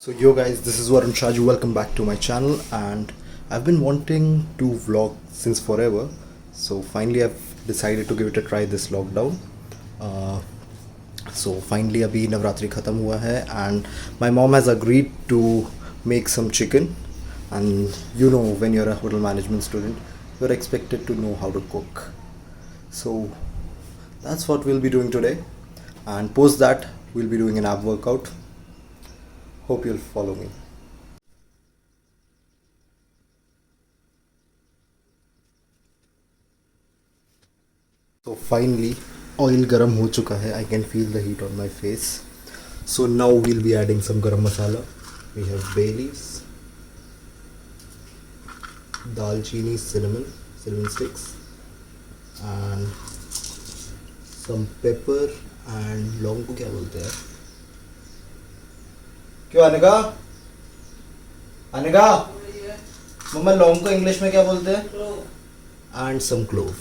So yo guys, this is Varun Shaju. Welcome back to my channel, and I've been wanting to vlog since forever. So finally I've decided to give it a try this lockdown. Uh, so finally अभी नवरात्रि ख़त्म हुआ है and my mom has agreed to make some chicken. And you know, when you're a hotel management student, you're expected to know how to cook. So that's what we'll be doing today, and post that we'll be doing an ab workout. Hope you'll follow me. So finally, oil garam ho chuka hai. I can feel the heat on my face. So now we'll be adding some garam masala. We have bay leaves, dalchini, cinnamon sticks, and some pepper and लौंग को क्या बोलते हैं? क्यों अनगा? अनगा? मम्मा लौंग को इंग्लिश में क्या बोलते हैं? And some clove.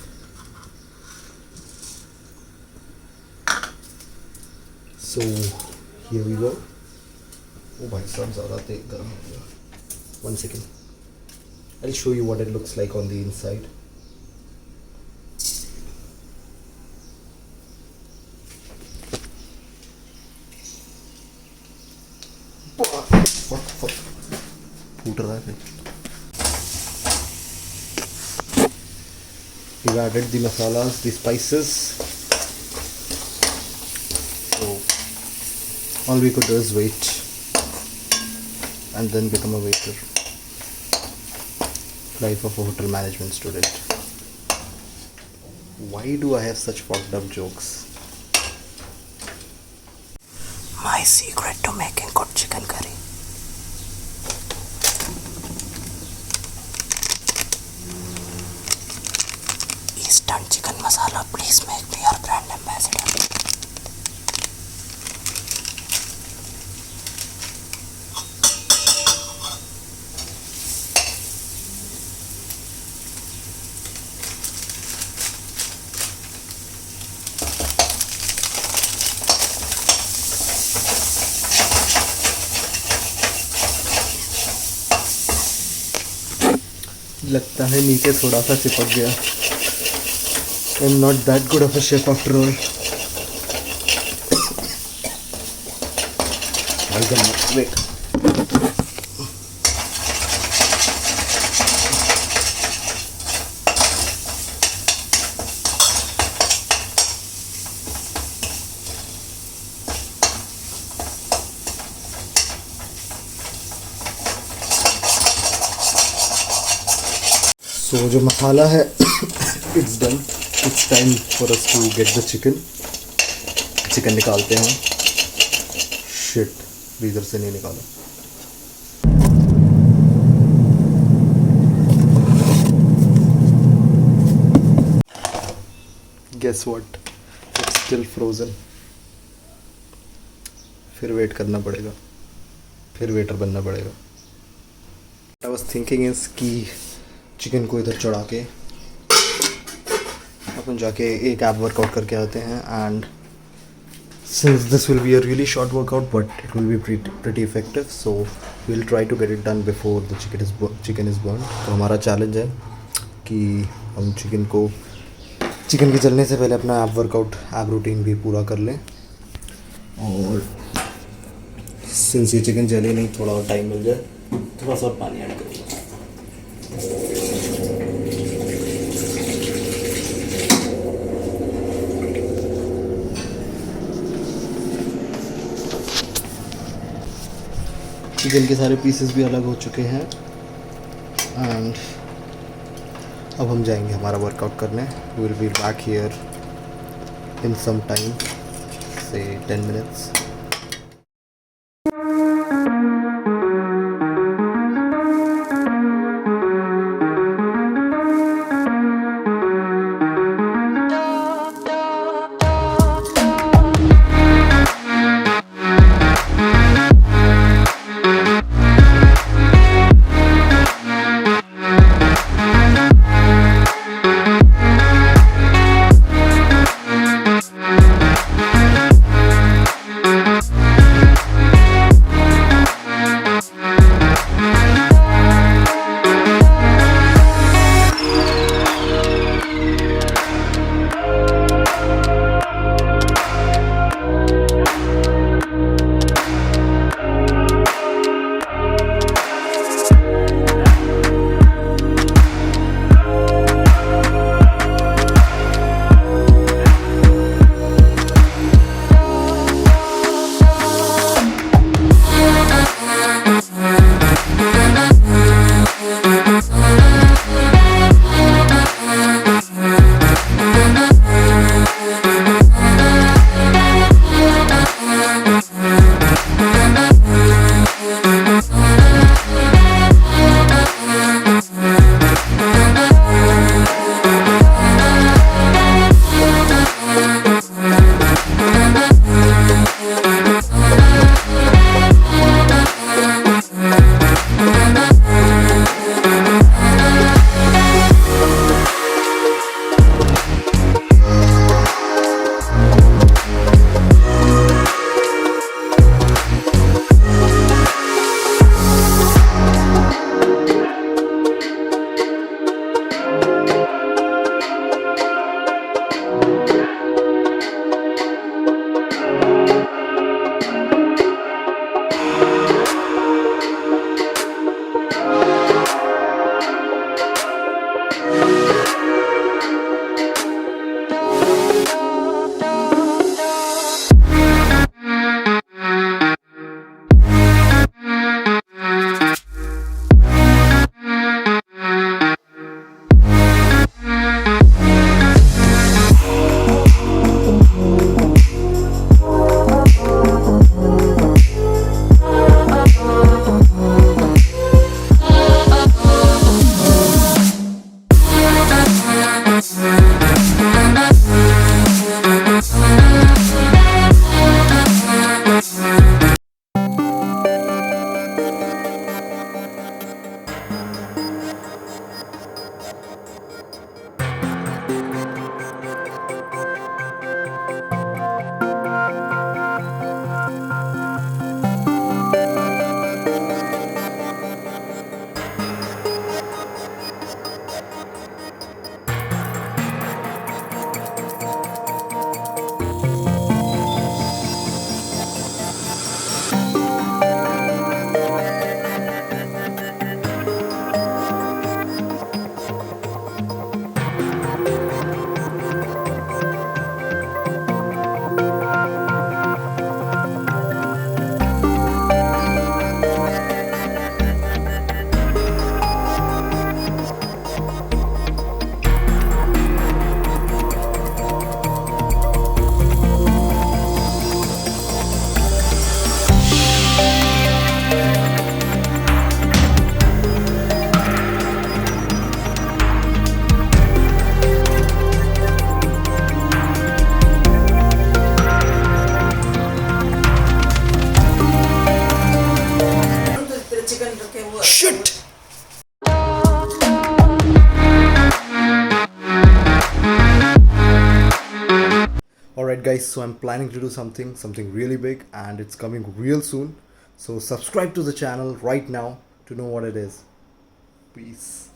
So here we go. Oh भाई साहब ज़्यादा तेज गर्म हो गया. 1 second. I'll show you what it looks like on the inside. फूट रहा है फिर. We've added the masalas, the spices. So all we could do is wait and then become a waiter. Life of a hotel management student. Why do I have such fucked up jokes? My secret to making good chicken curry. Eastern chicken masala, please make me your brand ambassador. लगता है नीचे थोड़ा सा चिपक गया. I'm not that good of a chef after all. I'll come. Wait. So जो मसाला है it's done. It's time for us to get the chicken निकालते हैं. Shit, फ्रीजर से नहीं निकाला. Guess what? It's still frozen. फिर वेट करना पड़ेगा. फिर वेटर बनना पड़ेगा. I was thinking is कि चिकन को इधर चढ़ा के अपन जाके एक ऐप वर्कआउट करके आते हैं. And since this will be a really short workout but it will be pretty effective, so we will try to get it done before the chicken is burn. तो हमारा चैलेंज है कि हम chicken के जलने से पहले अपना ऐप वर्कआउट ऐप रूटीन भी पूरा कर लें. और सिंस ये चिकन जले नहीं, थोड़ा और टाइम मिल जाए, थोड़ा सा पानी ऐड करूँगा. चिकन के सारे पीसेस भी अलग हो चुके हैं एंड अब हम जाएंगे हमारा वर्कआउट करने. We will be back here in some time, say 10 minutes. guys, so I'm planning to do something really big, and it's coming real soon. So subscribe to the channel right now to know what it is. Peace.